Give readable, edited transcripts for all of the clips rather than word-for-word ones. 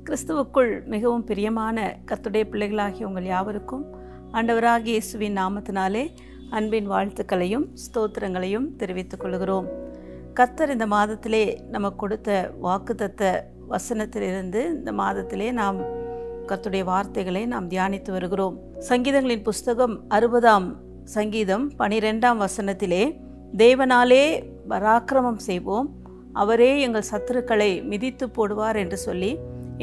கிறிஸ்துவுக்குள் மிகவும் பிரியமான கர்த்தருடைய பிள்ளைகளாகிய உங்கள் யாவருக்கும் ஆண்டவராகிய இயேசுவின் நாமத்தினாலே அன்பின் வாழ்த்துக்களையும் ஸ்தோத்திரங்களையும் தெரிவித்துக் கொள்கிறோம். கர்த்தர் இந்த மாதத்திலே நமக்கு கொடுத்த வாக்குத்தத்த வசனத்திலிருந்து இந்த மாதத்திலே நாம் கர்த்தருடைய வார்த்தைகளை நாம் தியானித்து வருகிறோம். சங்கீதங்களின் புஸ்தகம் 60ஆம் சங்கீதம் 12ஆம் வசனத்திலே, தேவனாலே பராக்கிரமம் செய்வோம், அவரே எங்கள் சத்துருக்களை மிதித்து போடுவார் என்று சொல்லி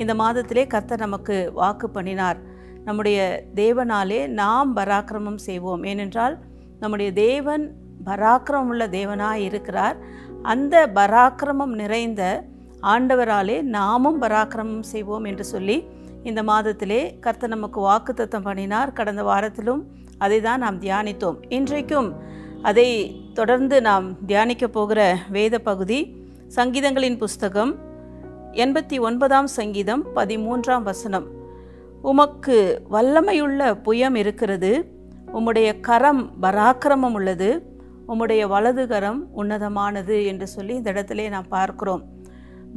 இந்த மாதத்திலே கர்த்தர் நமக்கு வாக்கு பண்ணினார். நம்முடைய தேவனாலே நாம் பராக்கிரமம் செய்வோம். ஏனென்றால் நம்முடைய தேவன் பராக்கிரமம் உள்ள தேவனாய் இருக்கிறார். அந்த பராக்கிரமம் நிறைந்த ஆண்டவராலே நாமும் பராக்கிரமம் செய்வோம் என்று சொல்லி இந்த மாதத்திலே கர்த்தர் நமக்கு வாக்குத்தத்தம் பண்ணினார். கடந்த வாரத்திலும் அதை தான் நாம் தியானித்தோம். இன்றைக்கும் அதை தொடர்ந்து நாம் தியானிக்க போகிற வேத பகுதி சங்கீதங்களின் புஸ்தகம் 89ஆம் சங்கீதம் 13ஆம் வசனம். உமக்கு வல்லமையுள்ள புயம் இருக்கிறது, உம்முடைய கரம் பராக்கிரமம் உள்ளது, உம்முடைய வலது கரம் உன்னதமானது என்று சொல்லி இந்த இடத்திலே நாம் பார்க்கிறோம்.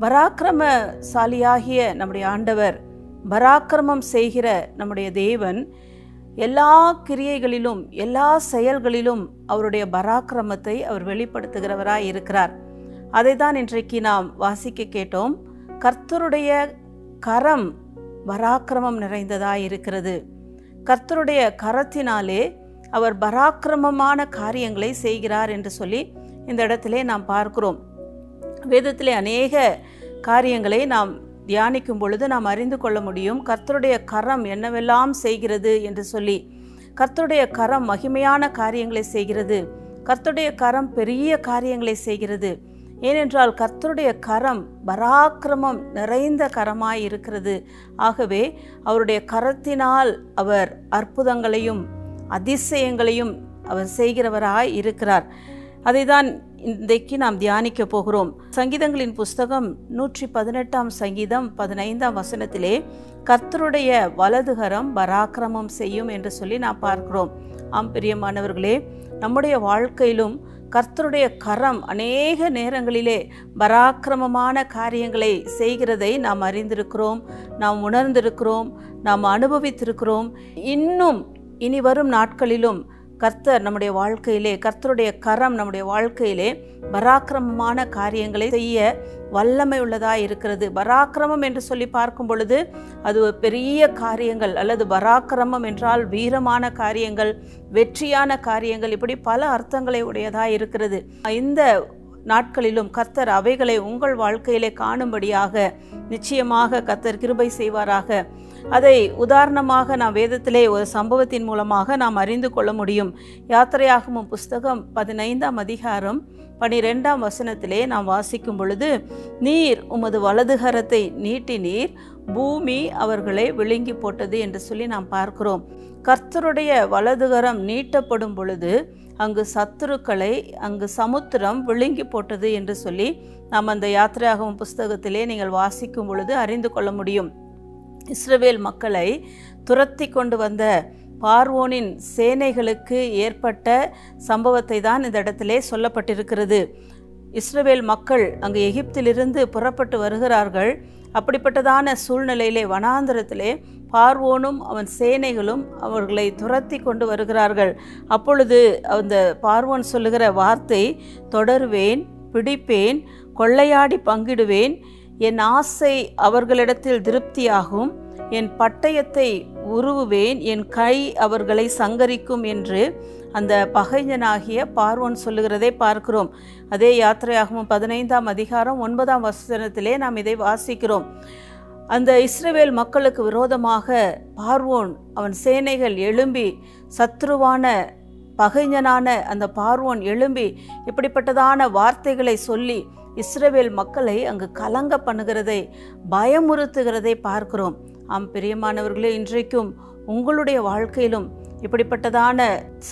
பராக்கிரமசாலியாகிய நம்முடைய ஆண்டவர், பராக்கிரமம் செய்கிற நம்முடைய தேவன் எல்லா கிரியைகளிலும் எல்லா செயல்களிலும் அவருடைய பராக்கிரமத்தை அவர் வெளிப்படுத்துகிறவராய் இருக்கிறார். அதை தான் இன்றைக்கு நாம் வாசிக்க கேட்டோம். கர்த்தருடைய கரம் பராக்கிரமம் நிறைந்ததாய் இருக்கிறது. கர்த்தருடைய கரத்தினாலே அவர் பராக்கிரமமான காரியங்களை செய்கிறார் என்று சொல்லி இந்த இடத்திலே நாம் பார்க்கிறோம். வேதத்திலே அநேக காரியங்களை நாம் தியானிக்கும் பொழுது நாம் அறிந்து கொள்ள முடியும். கர்த்தருடைய கரம் என்னவெல்லாம் செய்கிறது என்று சொல்லி. கர்த்தருடைய கரம் மகிமையான காரியங்களை செய்கிறது. கர்த்தருடைய கரம் பெரிய காரியங்களை செய்கிறது. ஏனென்றால் கர்த்தருடைய கரம் பராக்கிரமம் நிறைந்த கரமாய் இருக்கிறது. ஆகவே அவருடைய கரத்தினால் அவர் அற்புதங்களையும் அதிசயங்களையும் அவர் செய்கிறவராய் இருக்கிறார். அதை தான் இன்றைக்கு நாம் தியானிக்க போகிறோம். சங்கீதங்களின் புஸ்தகம் 118ஆம் சங்கீதம் 15ஆம் வசனத்திலே, கர்த்தருடைய வலதுகரம் பராக்கிரமம் செய்யும் என்று சொல்லி நாம் பார்க்கிறோம். ஆம் பிரியமானவர்களே, நம்முடைய வாழ்க்கையிலும் கர்த்தருடைய கரம் அநேக நேரங்களிலே பராக்கிரமமான காரியங்களை செய்கிறதை நாம் அறிந்திருக்கிறோம், நாம் உணர்ந்திருக்கிறோம், நாம் அனுபவித்திருக்கிறோம். இன்னும் இனி வரும் நாட்களிலும் கர்த்தர் நம்முடைய வாழ்க்கையிலே, கர்த்தருடைய கரம் நம்முடைய வாழ்க்கையிலே பராக்கிரமமான காரியங்களை செய்ய வல்லமை உள்ளதாக இருக்கிறது. பராக்கிரமம் என்று சொல்லி பார்க்கும் பொழுது அது பெரிய காரியங்கள், அல்லது பராக்கிரமம் என்றால் வீரமான காரியங்கள், வெற்றியான காரியங்கள், இப்படி பல அர்த்தங்களை உடையதாக இருக்கிறது. இந்த நாட்களிலும் கர்த்தர் அவைகளை உங்கள் வாழ்க்கையிலே காணும்படியாக நிச்சயமாக கர்த்தர் கிருபை செய்வாராக. அதை உதாரணமாக நாம் வேதத்திலே ஒரு சம்பவத்தின் மூலமாக நாம் அறிந்து கொள்ள முடியும். யாத்திரையாகமம் புஸ்தகம் 15ஆம் அதிகாரம் 12ஆம் வசனத்திலே நாம் வாசிக்கும் பொழுது, நீர் உமது வலதுகரத்தை நீட்டினீர், பூமி அவர்களை விழுங்கி போட்டது என்று சொல்லி நாம் பார்க்கிறோம். கர்த்தருடைய வலதுகரம் நீட்டப்படும் பொழுது அங்கு சத்துருக்களை, அங்கு சமுத்திரம் விழுங்கி போட்டது என்று சொல்லி நாம் அந்த யாத்திரையாகமம் புஸ்தகத்திலே நீங்கள் வாசிக்கும் பொழுது அறிந்து கொள்ள முடியும். இஸ்ரவேல் மக்களை துரத்தி கொண்டு வந்த பார்வோனின் சேனைகளுக்கு ஏற்பட்ட சம்பவத்தை தான் இந்த இடத்திலே சொல்லப்பட்டிருக்கிறது. இஸ்ரவேல் மக்கள் அங்கு எகிப்திலிருந்து புறப்பட்டு வருகிறார்கள். அப்படிப்பட்டதான சூழ்நிலையிலே வனாந்தரத்திலே பார்வோனும் அவன் சேனைகளும் அவர்களை துரத்தி கொண்டு வருகிறார்கள். அப்பொழுது அந்த பார்வோன் சொல்லுகிற வார்த்தை, தொடருவேன், பிடிப்பேன், கொள்ளையாடி பங்கிடுவேன், என் ஆசை அவர்களிடத்தில் திருப்தியாகும், என் பட்டயத்தை உருவுவேன், என் கை அவர்களை சங்கரிக்கும் என்று அந்த பகைஞனாகிய பார்வோன் சொல்லுகிறதை பார்க்கிறோம். அதே யாத்திரையாகமம் 15ஆம் அதிகாரம் 9ஆம் வசனத்திலே நாம் இதை வாசிக்கிறோம். அந்த இஸ்ரவேல் மக்களுக்கு விரோதமாக பார்வோன் அவன் சேனைகள் எழும்பி, சத்ருவான பகைஞனான அந்த பார்வோன் எழும்பி இப்படிப்பட்டதான வார்த்தைகளை சொல்லி இஸ்ரவேல் மக்களை அங்கு கலங்க பண்ணுகிறதை, பயமுறுத்துகிறதை பார்க்கிறோம். ஆம் பிரியமானவர்களே, இன்றைக்கும் உங்களுடைய வாழ்க்கையிலும் இப்படிப்பட்டதான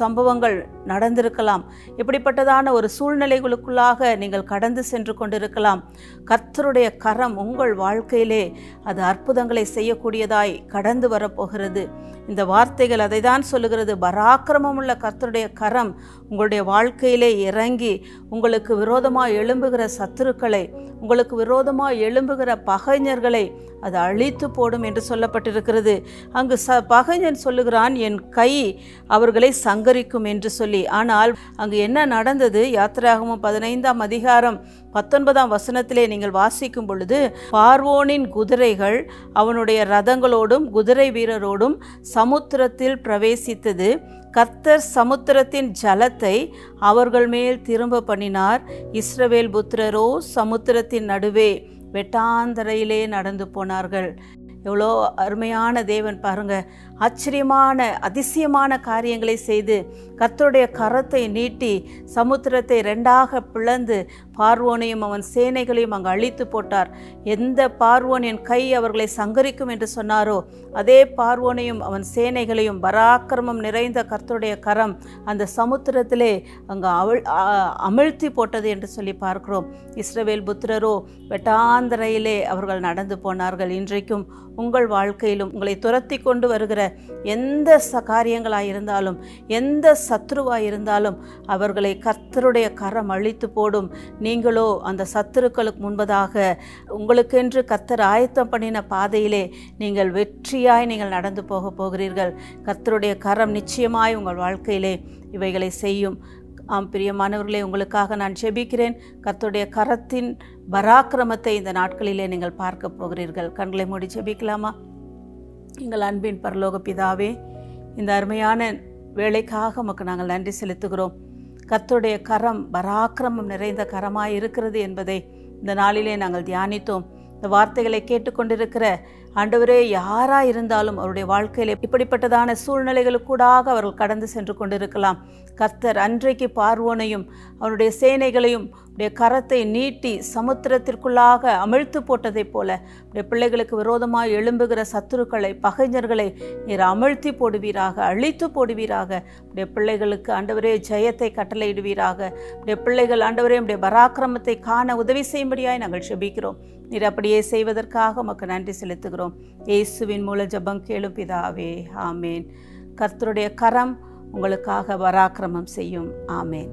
சம்பவங்கள் நடந்திருக்கலாம். இப்படிப்பட்டதான ஒரு சூழ்நிலைகளுக்குள்ளாக நீங்கள் கடந்து சென்று கொண்டிருக்கலாம். கர்த்தருடைய கரம் உங்கள் வாழ்க்கையிலே அது அற்புதங்களை செய்யக்கூடியதாய் கடந்து வரப்போகிறது. இந்த வார்த்தைகள் அதை தான் சொல்லுகிறது. பராக்கிரமமுள்ள கர்த்தருடைய கரம் உங்களுடைய வாழ்க்கையிலே இறங்கி உங்களுக்கு விரோதமாக எழும்புகிற சத்துருக்களை, உங்களுக்கு விரோதமாக எழும்புகிற பகைஞர்களை அது அழித்து போடும் என்று சொல்லப்பட்டிருக்கிறது. அங்கு பகைஞன் சொல்லுகிறான், என் கை அவர்களை சங்கரிக்கும் என்று சொல்லி. ஆனால் அங்கு என்ன நடந்தது? யாத்திராகமம் 15ஆம் அதிகாரம் 19ஆம் வசனத்திலே நீங்கள் வாசிக்கும் பொழுது, பார்வோனின் குதிரைகள் அவனுடைய ரதங்களோடும் குதிரை வீரரோடும் சமுத்திரத்தில் பிரவேசித்தது. கர்த்தர் சமுத்திரத்தின் ஜலத்தை அவர்கள் மேல் திரும்ப பண்ணினார். இஸ்ரவேல் புத்திரரோ சமுத்திரத்தின் நடுவே வெட்டாந்தரையிலே நடந்து போனார்கள். எவ்வளோ அருமையான தேவன் பாருங்க. ஆச்சரியமான அதிசயமான காரியங்களை செய்து கர்த்தருடைய கரத்தை நீட்டி சமுத்திரத்தை ரெண்டாக பிளந்து பார்வோனையும் அவன் சேனைகளையும் அங்கு அழித்து போட்டார். எந்த பார்வோன் என் கை அவர்களை சங்கரிக்கும் என்று சொன்னாரோ அதே பார்வோனையும் அவன் சேனைகளையும் பராக்கிரமம் நிறைந்த கர்த்தருடைய கரம் அந்த சமுத்திரத்திலே அங்கு அமிழ்த்தி போட்டது என்று சொல்லி பார்க்கிறோம். இஸ்ரவேல் புத்திரரோ வெட்டாந்தரையிலே அவர்கள் நடந்து போனார்கள். இன்றைக்கும் உங்கள் வாழ்க்கையிலும் உங்களை துரத்தி கொண்டு வருகிற எந்த காரியங்களாயிருந்தாலும், எந்த சத்துருவாயிருந்தாலும் அவர்களை கர்த்தருடைய கரம் அழித்து போடும். நீங்களோ அந்த சத்துருக்களுக்கு முன்பதாக உங்களுக்கென்று கர்த்தர் ஆயத்தம் பண்ணின பாதையிலே நீங்கள் வெற்றியாய் நீங்கள் நடந்து போகிறீர்கள். கர்த்தருடைய கரம் நிச்சயமாய் உங்கள் வாழ்க்கையிலே இவைகளை செய்யும். பிரியமானவர்களே, உங்களுக்காக நான் ஜெபிக்கிறேன். கர்த்தருடைய கரத்தின் பராக்கிரமத்தை இந்த நாட்களிலே நீங்கள் பார்க்க போகிறீர்கள். கண்களை மூடி ஜெபிக்கலாமா? எங்கள் அன்பின் பரலோக பிதாவே, இந்த அருமையான வேலைக்காக உமக்கு நாங்கள் நன்றி செலுத்துகிறோம். கர்த்தருடைய கரம் பராக்கிரமம் நிறைந்த கரமாய் இருக்கிறது என்பதை இந்த நாளிலே நாங்கள் தியானித்தோம். இந்த வார்த்தைகளை கேட்டுக்கொண்டிருக்கிற ஆண்டவரே, யாராக இருந்தாலும் அவருடைய வாழ்க்கையில் இப்படிப்பட்டதான சூழ்நிலைகளுக்கூடாக அவர்கள் கடந்து சென்று கொண்டிருக்கலாம். கர்த்தர் அன்றைக்கு பார்வோனையும் அவனுடைய சேனைகளையும் உடைய கரத்தை நீட்டி சமுத்திரத்திற்குள்ளாக அமிழ்த்து போட்டதைப் போல உடைய பிள்ளைகளுக்கு விரோதமாக எழும்புகிற சத்துருக்களை, பகைஞர்களை நீர் அமிழ்த்தி போடுவீராக, அழித்து போடுவீராக. உடைய பிள்ளைகளுக்கு ஆண்டவரே ஜெயத்தை கட்டளையிடுவீராக. உடைய பிள்ளைகள் ஆண்டவரே உடைய பராக்கிரமத்தை காண உதவி செய்யும்படியாய் நாங்கள் ஜெபிக்கிறோம். நீர் அப்படியே செய்வதற்காக உமக்கு நன்றி செலுத்துகிறோம். இயேசுவின் மூல ஜெபம் கேளும் பிதாவே, ஆமேன். கர்த்தருடைய கரம் உங்களுக்காக பராக்கிரமம் செய்யும். ஆமேன்.